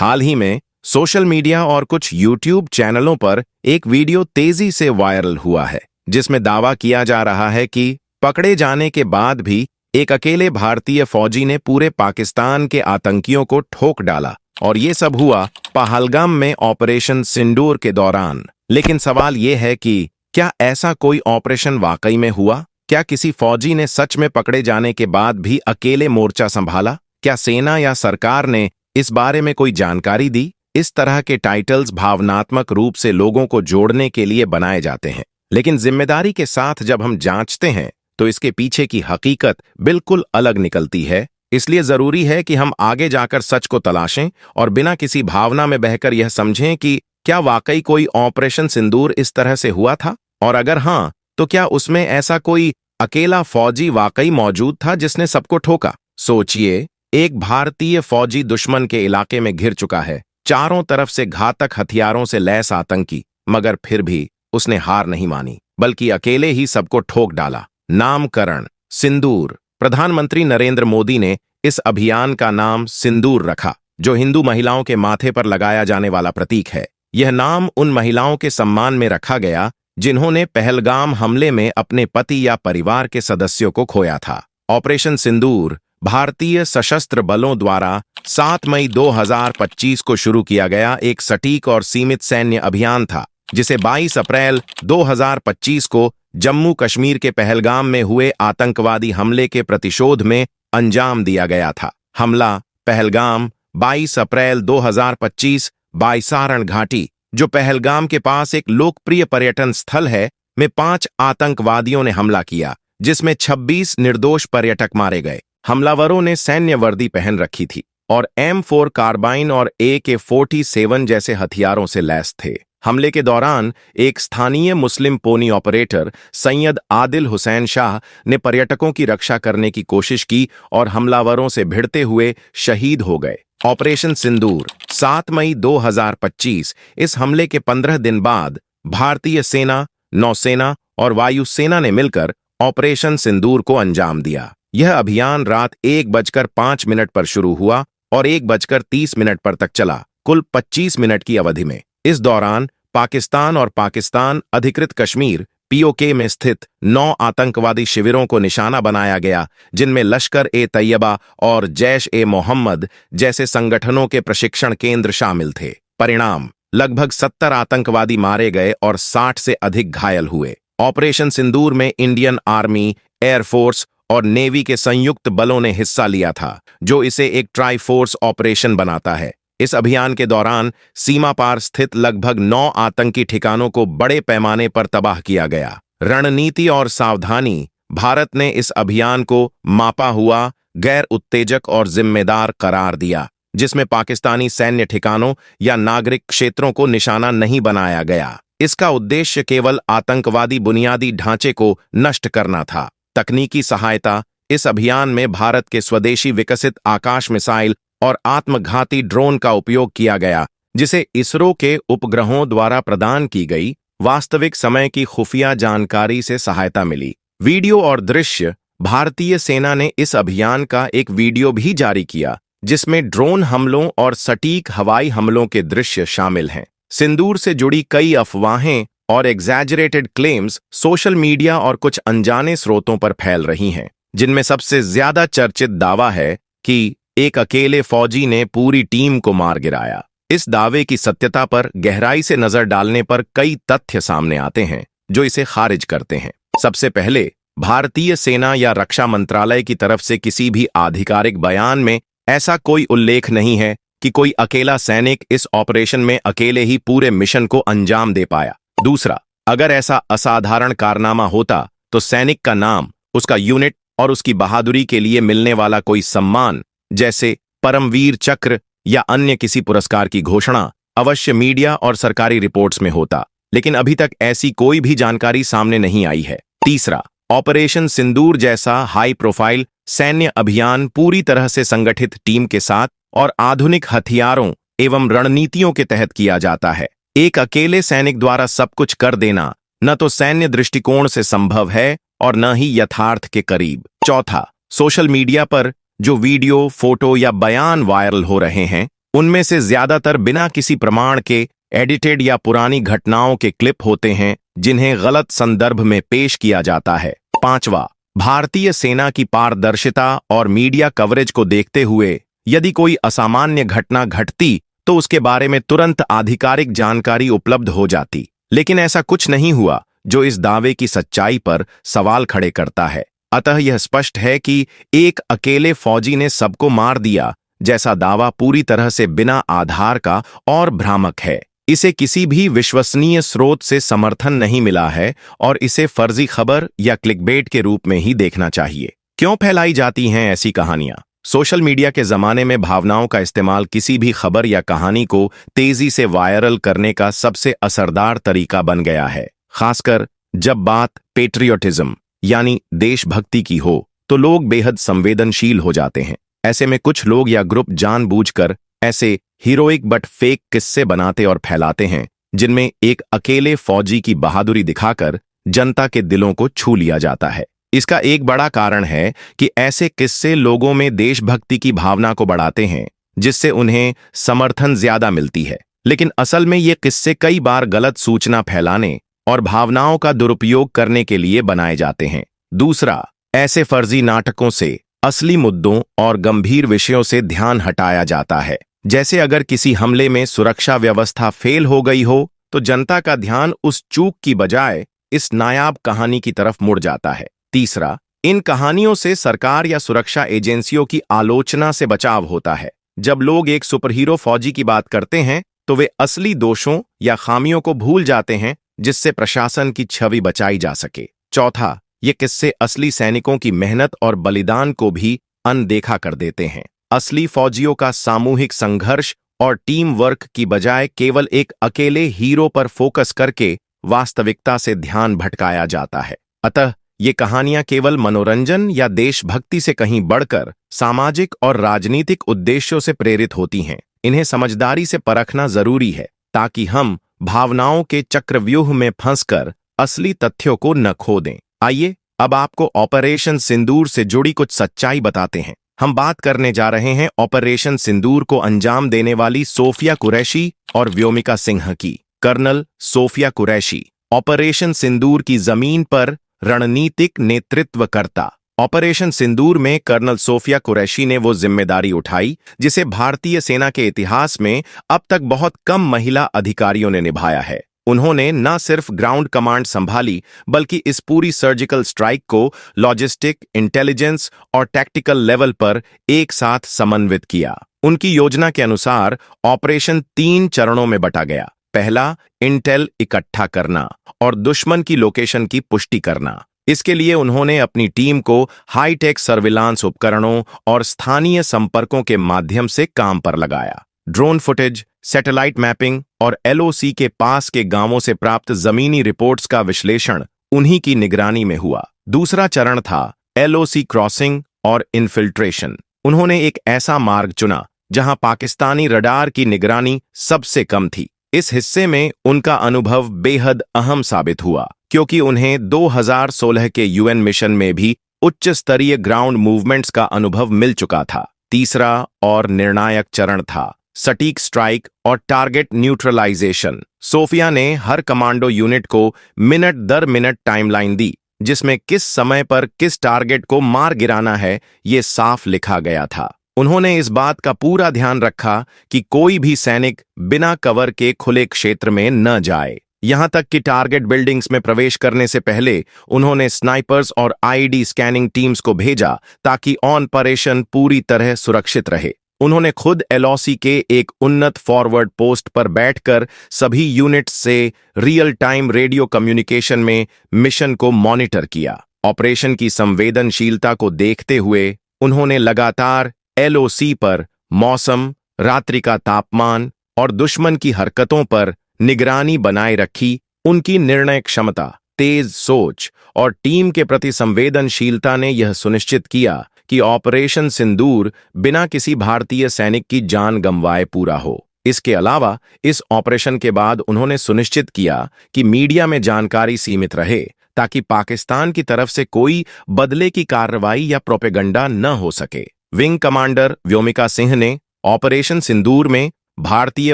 हाल ही में social media और कुछ यूट्यूब चैनलों पर एक वीडियो तेजी से वायरल हुआ है, जिसमें दावा किया जा रहा है कि पकड़े जाने के बाद भी एक अकेले भारतीय फौजी ने पूरे पाकिस्तान के आतंकियों को ठोक डाला और ये सब हुआ पहलगाम में ऑपरेशन सिंदूर के दौरान। लेकिन सवाल ये है कि क्या ऐसा कोई ऑपरेशन वाकई में हुआ? क्या किसी फौजी ने सच में पकड़े जाने के बाद भी अकेले मोर्चा संभाला? क्या सेना या सरकार ने इस बारे में कोई जानकारी दी? इस तरह के टाइटल्स भावनात्मक रूप से लोगों को जोड़ने के लिए बनाए जाते हैं, लेकिन जिम्मेदारी के साथ जब हम जांचते हैं तो इसके पीछे की हकीकत बिल्कुल अलग निकलती है। इसलिए जरूरी है कि हम आगे जाकर सच को तलाशें और बिना किसी भावना में बहकर यह समझें कि क्या वाकई कोई ऑपरेशन सिंदूर इस तरह से हुआ था, और अगर हाँ, तो क्या उसमें ऐसा कोई अकेला फौजी वाकई मौजूद था जिसने सबको ठोका? सोचिए, एक भारतीय फौजी दुश्मन के इलाके में घिर चुका है, चारों तरफ से घातक हथियारों से लैस आतंकी, मगर फिर भी उसने हार नहीं मानी, बल्कि अकेले ही सबको ठोक डाला। नामकरण सिंदूर। प्रधानमंत्री नरेंद्र मोदी ने इस अभियान का नाम सिंदूर रखा, जो हिंदू महिलाओं के माथे पर लगाया जाने वाला प्रतीक है। यह नाम उन महिलाओं के सम्मान में रखा गया जिन्होंने पहलगाम हमले में अपने पति या परिवार के सदस्यों को खोया था। ऑपरेशन सिंदूर भारतीय सशस्त्र बलों द्वारा 7 मई 2025 को शुरू किया गया एक सटीक और सीमित सैन्य अभियान था, जिसे 22 अप्रैल 2025 को जम्मू कश्मीर के पहलगाम में हुए आतंकवादी हमले के प्रतिशोध में अंजाम दिया गया था। हमला पहलगाम 22 अप्रैल 2025 बाईसारण घाटी, जो पहलगाम के पास एक लोकप्रिय पर्यटन स्थल है, में 5 आतंकवादियों ने हमला किया, जिसमें 26 निर्दोष पर्यटक मारे गए। हमलावरों ने सैन्य वर्दी पहन रखी थी और M4 कार्बाइन और AK-47 जैसे हथियारों से लैस थे। हमले के दौरान एक स्थानीय मुस्लिम पोनी ऑपरेटर सैयद आदिल हुसैन शाह ने पर्यटकों की रक्षा करने की कोशिश की और हमलावरों से भिड़ते हुए शहीद हो गए। ऑपरेशन सिंदूर 7 मई 2025। इस हमले के 15 दिन बाद भारतीय सेना, नौसेना और वायुसेना ने मिलकर ऑपरेशन सिंदूर को अंजाम दिया। यह अभियान रात 1:05 पर शुरू हुआ और 1:30 पर तक चला, कुल 25 मिनट की अवधि में। इस दौरान पाकिस्तान और पाकिस्तान अधिकृत कश्मीर POK में स्थित 9 आतंकवादी शिविरों को निशाना बनाया गया, जिनमें लश्कर-ए-तैयबा और जैश-ए-मोहम्मद जैसे संगठनों के प्रशिक्षण केंद्र शामिल थे। परिणाम: लगभग 70 आतंकवादी मारे गए और 60 से अधिक घायल हुए। ऑपरेशन सिंदूर में इंडियन आर्मी, एयरफोर्स और नेवी के संयुक्त बलों ने हिस्सा लिया था, जो इसे एक ट्राई फोर्स ऑपरेशन बनाता है। इस अभियान के दौरान सीमा पार स्थित लगभग 9 आतंकी ठिकानों को बड़े पैमाने पर तबाह किया गया। रणनीति और सावधानी: भारत ने इस अभियान को मापा हुआ, गैर उत्तेजक और जिम्मेदार करार दिया, जिसमें पाकिस्तानी सैन्य ठिकानों या नागरिक क्षेत्रों को निशाना नहीं बनाया गया। इसका उद्देश्य केवल आतंकवादी बुनियादी ढांचे को नष्ट करना था। तकनीकी सहायता: इस अभियान में भारत के स्वदेशी विकसित आकाश मिसाइल और आत्मघाती ड्रोन का उपयोग किया गया, जिसे इसरो के उपग्रहों द्वारा प्रदान की गई वास्तविक समय की खुफिया जानकारी से सहायता मिली। वीडियो और दृश्य: भारतीय सेना ने इस अभियान का एक वीडियो भी जारी किया, जिसमें ड्रोन हमलों और सटीक हवाई हमलों के दृश्य शामिल हैं। सिंदूर से जुड़ी कई अफवाहें और एग्जैजरेटेड क्लेम्स सोशल मीडिया और कुछ अनजाने स्रोतों पर फैल रही हैं, जिनमें सबसे ज्यादा चर्चित दावा है कि एक अकेले फौजी ने पूरी टीम को मार गिराया। इस दावे की सत्यता पर गहराई से नजर डालने पर कई तथ्य सामने आते हैं जो इसे खारिज करते हैं। सबसे पहले, भारतीय सेना या रक्षा मंत्रालय की तरफ से किसी भी आधिकारिक बयान में ऐसा कोई उल्लेख नहीं है कि कोई अकेला सैनिक इस ऑपरेशन में अकेले ही पूरे मिशन को अंजाम दे पाया। दूसरा, अगर ऐसा असाधारण कारनामा होता तो सैनिक का नाम, उसका यूनिट और उसकी बहादुरी के लिए मिलने वाला कोई सम्मान, जैसे परमवीर चक्र या अन्य किसी पुरस्कार की घोषणा अवश्य मीडिया और सरकारी रिपोर्ट्स में होता, लेकिन अभी तक ऐसी कोई भी जानकारी सामने नहीं आई है। तीसरा, ऑपरेशन सिंदूर जैसा हाई प्रोफाइल सैन्य अभियान पूरी तरह से संगठित टीम के साथ और आधुनिक हथियारों एवं रणनीतियों के तहत किया जाता है। एक अकेले सैनिक द्वारा सब कुछ कर देना न तो सैन्य दृष्टिकोण से संभव है और न ही यथार्थ के करीब। चौथा, सोशल मीडिया पर जो वीडियो, फोटो या बयान वायरल हो रहे हैं, उनमें से ज्यादातर बिना किसी प्रमाण के एडिटेड या पुरानी घटनाओं के क्लिप होते हैं जिन्हें गलत संदर्भ में पेश किया जाता है। पांचवा, भारतीय सेना की पारदर्शिता और मीडिया कवरेज को देखते हुए यदि कोई असामान्य घटना घटती तो उसके बारे में तुरंत आधिकारिक जानकारी उपलब्ध हो जाती, लेकिन ऐसा कुछ नहीं हुआ जो इस दावे की सच्चाई पर सवाल खड़े करता है। अतः यह स्पष्ट है कि एक अकेले फौजी ने सबको मार दिया जैसा दावा पूरी तरह से बिना आधार का और भ्रामक है। इसे किसी भी विश्वसनीय स्रोत से समर्थन नहीं मिला है और इसे फर्जी खबर या क्लिकबेट के रूप में ही देखना चाहिए। क्यों फैलाई जाती हैं ऐसी कहानियां? सोशल मीडिया के जमाने में भावनाओं का इस्तेमाल किसी भी खबर या कहानी को तेजी से वायरल करने का सबसे असरदार तरीका बन गया है। खासकर जब बात पेट्रियोटिज्म यानी देशभक्ति की हो तो लोग बेहद संवेदनशील हो जाते हैं। ऐसे में कुछ लोग या ग्रुप जानबूझकर ऐसे हीरोइक बट फेक किस्से बनाते और फैलाते हैं जिनमें एक अकेले फौजी की बहादुरी दिखाकर जनता के दिलों को छू लिया जाता है। इसका एक बड़ा कारण है कि ऐसे किस्से लोगों में देशभक्ति की भावना को बढ़ाते हैं, जिससे उन्हें समर्थन ज्यादा मिलती है। लेकिन असल में ये किस्से कई बार गलत सूचना फैलाने और भावनाओं का दुरुपयोग करने के लिए बनाए जाते हैं। दूसरा, ऐसे फर्जी नाटकों से असली मुद्दों और गंभीर विषयों से ध्यान हटाया जाता है। जैसे अगर किसी हमले में सुरक्षा व्यवस्था फेल हो गई हो तो जनता का ध्यान उस चूक की बजाय इस नायाब कहानी की तरफ मुड़ जाता है। तीसरा, इन कहानियों से सरकार या सुरक्षा एजेंसियों की आलोचना से बचाव होता है। जब लोग एक सुपरहीरो फौजी की बात करते हैं तो वे असली दोषों या खामियों को भूल जाते हैं, जिससे प्रशासन की छवि बचाई जा सके। चौथा, ये किस्से असली सैनिकों की मेहनत और बलिदान को भी अनदेखा कर देते हैं। असली फौजियों का सामूहिक संघर्ष और टीम वर्क की बजाय केवल एक अकेले हीरो पर फोकस करके वास्तविकता से ध्यान भटकाया जाता है। अतः ये कहानियां केवल मनोरंजन या देशभक्ति से कहीं बढ़कर सामाजिक और राजनीतिक उद्देश्यों से प्रेरित होती हैं। इन्हें समझदारी से परखना जरूरी है ताकि हम भावनाओं के चक्रव्यूह में फंसकर असली तथ्यों को न खो दें। आइए अब आपको ऑपरेशन सिंदूर से जुड़ी कुछ सच्चाई बताते हैं। हम बात करने जा रहे हैं ऑपरेशन सिंदूर को अंजाम देने वाली सोफिया कुरैशी और व्योमिका सिंह की। कर्नल सोफिया कुरैशी, ऑपरेशन सिंदूर की जमीन पर रणनीतिक नेतृत्वकर्ता। ऑपरेशन सिंदूर में कर्नल सोफिया कुरैशी ने वो जिम्मेदारी उठाई जिसे भारतीय सेना के इतिहास में अब तक बहुत कम महिला अधिकारियों ने निभाया है। उन्होंने न सिर्फ ग्राउंड कमांड संभाली बल्कि इस पूरी सर्जिकल स्ट्राइक को लॉजिस्टिक, इंटेलिजेंस और टैक्टिकल लेवल पर एक साथ समन्वित किया। उनकी योजना के अनुसार ऑपरेशन 3 चरणों में बटा गया। पहला, इंटेल इकट्ठा करना और दुश्मन की लोकेशन की पुष्टि करना। इसके लिए उन्होंने अपनी टीम को हाईटेक सर्विलांस उपकरणों और स्थानीय संपर्कों के माध्यम से काम पर लगाया। ड्रोन फुटेज, सैटेलाइट मैपिंग और एलओसी के पास के गांवों से प्राप्त जमीनी रिपोर्ट्स का विश्लेषण उन्हीं की निगरानी में हुआ। दूसरा चरण था एलओसी क्रॉसिंग और इन्फिल्ट्रेशन। उन्होंने एक ऐसा मार्ग चुना जहां पाकिस्तानी रडार की निगरानी सबसे कम थी। इस हिस्से में उनका अनुभव बेहद अहम साबित हुआ क्योंकि उन्हें 2016 के यूएन मिशन में भी उच्च स्तरीय ग्राउंड मूवमेंट्स का अनुभव मिल चुका था। तीसरा और निर्णायक चरण था सटीक स्ट्राइक और टारगेट न्यूट्रलाइजेशन। सोफिया ने हर कमांडो यूनिट को मिनट दर मिनट टाइमलाइन दी जिसमें किस समय पर किस टारगेट को मार गिराना है ये साफ लिखा गया था। उन्होंने इस बात का पूरा ध्यान रखा कि कोई भी सैनिक बिना कवर के खुले क्षेत्र में न जाए। यहां तक कि टारगेट बिल्डिंग्स में प्रवेश करने से पहले उन्होंने स्नाइपर्स और आईडी स्कैनिंग टीम्स को भेजा ताकि ऑपरेशन पूरी तरह सुरक्षित रहे। उन्होंने खुद एलओसी के एक उन्नत फॉरवर्ड पोस्ट पर बैठकर सभी यूनिट्स से रियल टाइम रेडियो कम्युनिकेशन में मिशन को मॉनिटर किया। ऑपरेशन की संवेदनशीलता को देखते हुए उन्होंने लगातार एलओसी पर मौसम, रात्रि का तापमान और दुश्मन की हरकतों पर निगरानी बनाए रखी। उनकी निर्णय क्षमता, तेज सोच और टीम के प्रति संवेदनशीलता ने यह सुनिश्चित किया कि ऑपरेशन सिंदूर बिना किसी भारतीय सैनिक की जान गंवाए पूरा हो। इसके अलावा इस ऑपरेशन के बाद उन्होंने सुनिश्चित किया कि मीडिया में जानकारी सीमित रहे ताकि पाकिस्तान की तरफ से कोई बदले की कार्रवाई या प्रोपेगंडा न हो सके। विंग कमांडर व्योमिका सिंह ने ऑपरेशन सिंदूर में भारतीय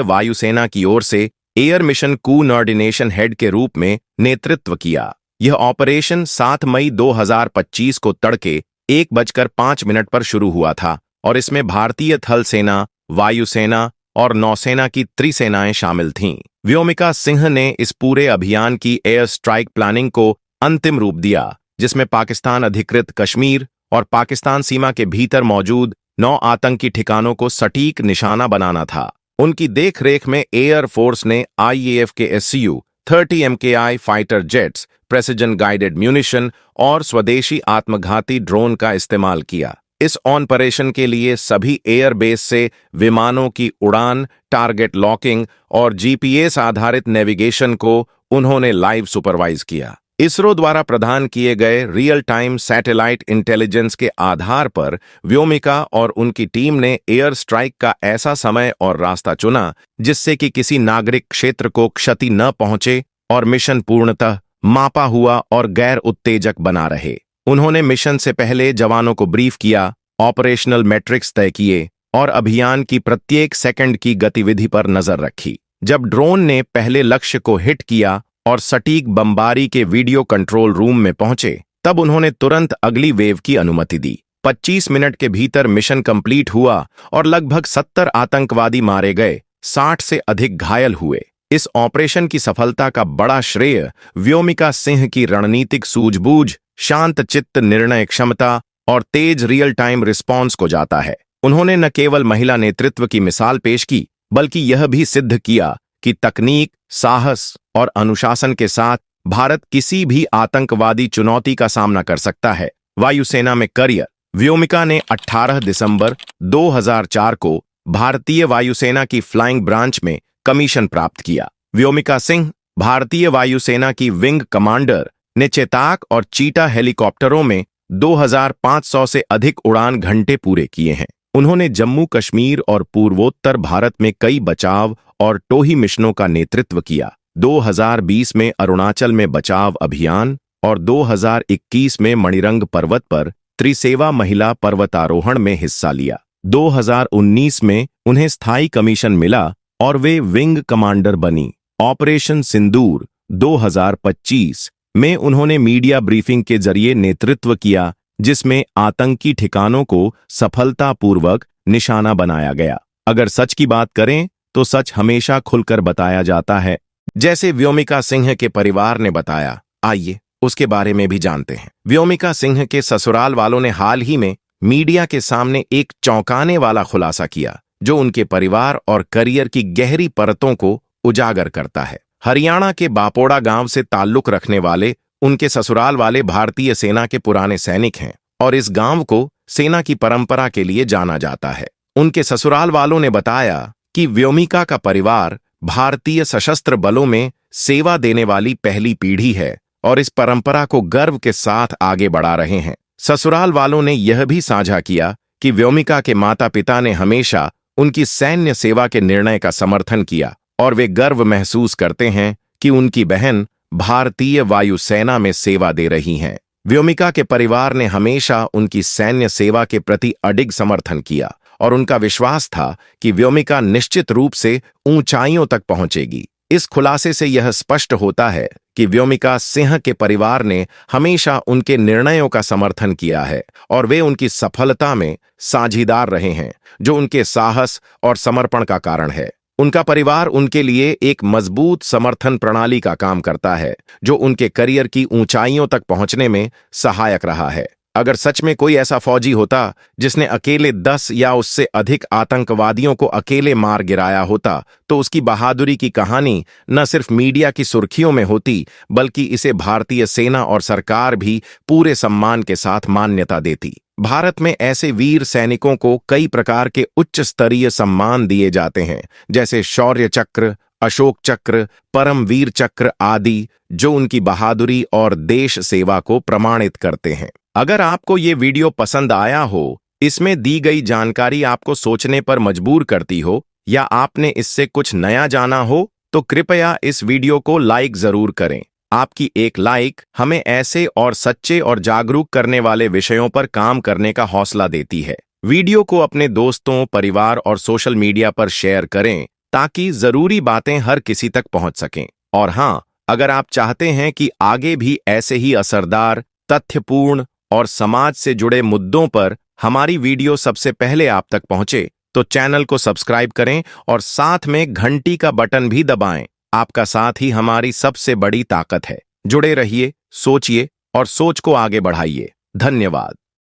वायुसेना की ओर से एयर मिशन कोऑर्डिनेशन हेड के रूप में नेतृत्व किया। यह ऑपरेशन 7 मई 2025 को तड़के 1:05 पर शुरू हुआ था और इसमें भारतीय थल सेना, वायुसेना और नौसेना की त्रिसेनाएं शामिल थीं। व्योमिका सिंह ने इस पूरे अभियान की एयर स्ट्राइक प्लानिंग को अंतिम रूप दिया, जिसमें पाकिस्तान अधिकृत कश्मीर और पाकिस्तान सीमा के भीतर मौजूद 9 आतंकी ठिकानों को सटीक निशाना बनाना था। उनकी देखरेख में एयर फोर्स ने IAF के Su-30 MKI fighter jets, precision guided munition और स्वदेशी आत्मघाती ड्रोन का इस्तेमाल किया। इस ऑपरेशन के लिए सभी एयरबेस से विमानों की उड़ान, टारगेट लॉकिंग और GPS आधारित नेविगेशन को उन्होंने लाइव सुपरवाइज किया। इसरो द्वारा प्रदान किए गए रियल टाइम सैटेलाइट इंटेलिजेंस के आधार पर व्योमिका और उनकी टीम ने एयर स्ट्राइक का ऐसा समय और रास्ता चुना जिससे कि किसी नागरिक क्षेत्र को क्षति न पहुंचे और मिशन पूर्णतः मापा हुआ और गैर उत्तेजक बना रहे। उन्होंने मिशन से पहले जवानों को ब्रीफ किया, ऑपरेशनल मैट्रिक्स तय किए और अभियान की प्रत्येक सेकंड की गतिविधि पर नजर रखी। जब ड्रोन ने पहले लक्ष्य को हिट किया और सटीक बमबारी के वीडियो कंट्रोल रूम में पहुंचे, तब उन्होंने तुरंत अगली वेव की अनुमति दी। 25 मिनट के भीतर मिशन कंप्लीट हुआ और लगभग 70 आतंकवादी मारे गए, 60 से अधिक घायल हुए। इस ऑपरेशन की सफलता का बड़ा श्रेय व्योमिका सिंह की रणनीतिक सूझबूझ, शांत चित्त निर्णय क्षमता और तेज रियल टाइम रिस्पॉन्स को जाता है। उन्होंने न केवल महिला नेतृत्व की मिसाल पेश की, बल्कि यह भी सिद्ध किया कि तकनीक, साहस और अनुशासन के साथ भारत किसी भी आतंकवादी चुनौती का सामना कर सकता है। वायुसेना में करियर। व्योमिका ने 18 दिसंबर 2004 को भारतीय वायुसेना की फ्लाइंग ब्रांच में कमीशन प्राप्त किया। व्योमिका सिंह भारतीय वायुसेना की विंग कमांडर ने चेताक और चीता हेलीकॉप्टरों में 2500 से अधिक उड़ान घंटे पूरे किए हैं। उन्होंने जम्मू कश्मीर और पूर्वोत्तर भारत में कई बचाव और टोही मिशनों का नेतृत्व किया। 2020 में अरुणाचल में बचाव अभियान और 2021 में मणिरंग पर्वत पर त्रिसेवा महिला पर्वतारोहण में हिस्सा लिया। 2019 में उन्हें स्थायी कमीशन मिला और वे विंग कमांडर बनी। ऑपरेशन सिंदूर 2025 में उन्होंने मीडिया ब्रीफिंग के जरिए नेतृत्व किया, जिसमें आतंकी ठिकानों को सफलतापूर्वक निशाना बनाया गया। अगर सच की बात करें तो सच हमेशा खुलकर बताया जाता है, जैसे व्योमिका सिंह के परिवार ने बताया। आइए उसके बारे में भी जानते हैं। व्योमिका सिंह के ससुराल वालों ने हाल ही में मीडिया के सामने एक चौंकाने वाला खुलासा किया, जो उनके परिवार और करियर की गहरी परतों को उजागर करता है। हरियाणा के बापोड़ा गांव से ताल्लुक रखने वाले उनके ससुराल वाले भारतीय सेना के पुराने सैनिक हैं और इस गांव को सेना की परंपरा के लिए जाना जाता है। उनके ससुराल वालों ने बताया कि व्योमिका का परिवार भारतीय सशस्त्र बलों में सेवा देने वाली पहली पीढ़ी है और इस परंपरा को गर्व के साथ आगे बढ़ा रहे हैं। ससुराल वालों ने यह भी साझा किया कि व्योमिका के माता पिता ने हमेशा उनकी सैन्य सेवा के निर्णय का समर्थन किया और वे गर्व महसूस करते हैं कि उनकी बहन भारतीय वायुसेना में सेवा दे रही हैं। व्योमिका के परिवार ने हमेशा उनकी सैन्य सेवा के प्रति अडिग समर्थन किया और उनका विश्वास था कि व्योमिका निश्चित रूप से ऊंचाइयों तक पहुंचेगी। इस खुलासे से यह स्पष्ट होता है कि व्योमिका सिंह के परिवार ने हमेशा उनके निर्णयों का समर्थन किया है और वे उनकी सफलता में साझीदार रहे हैं, जो उनके साहस और समर्पण का कारण है। उनका परिवार उनके लिए एक मजबूत समर्थन प्रणाली का काम करता है, जो उनके करियर की ऊंचाइयों तक पहुंचने में सहायक रहा है। अगर सच में कोई ऐसा फौजी होता जिसने अकेले 10 या उससे अधिक आतंकवादियों को अकेले मार गिराया होता, तो उसकी बहादुरी की कहानी न सिर्फ मीडिया की सुर्खियों में होती, बल्कि इसे भारतीय सेना और सरकार भी पूरे सम्मान के साथ मान्यता देती। भारत में ऐसे वीर सैनिकों को कई प्रकार के उच्च स्तरीय सम्मान दिए जाते हैं, जैसे शौर्य चक्र, अशोक चक्र, परमवीर चक्र आदि, जो उनकी बहादुरी और देश सेवा को प्रमाणित करते हैं। अगर आपको ये वीडियो पसंद आया हो, इसमें दी गई जानकारी आपको सोचने पर मजबूर करती हो या आपने इससे कुछ नया जाना हो, तो कृपया इस वीडियो को लाइक जरूर करें। आपकी एक लाइक हमें ऐसे और सच्चे और जागरूक करने वाले विषयों पर काम करने का हौसला देती है। वीडियो को अपने दोस्तों, परिवार और सोशल मीडिया पर शेयर करें ताकि जरूरी बातें हर किसी तक पहुंच सकें। और हाँ, अगर आप चाहते हैं कि आगे भी ऐसे ही असरदार, तथ्यपूर्ण और समाज से जुड़े मुद्दों पर हमारी वीडियो सबसे पहले आप तक पहुंचे, तो चैनल को सब्सक्राइब करें और साथ में घंटी का बटन भी दबाएं। आपका साथ ही हमारी सबसे बड़ी ताकत है। जुड़े रहिए, सोचिए और सोच को आगे बढ़ाइए। धन्यवाद।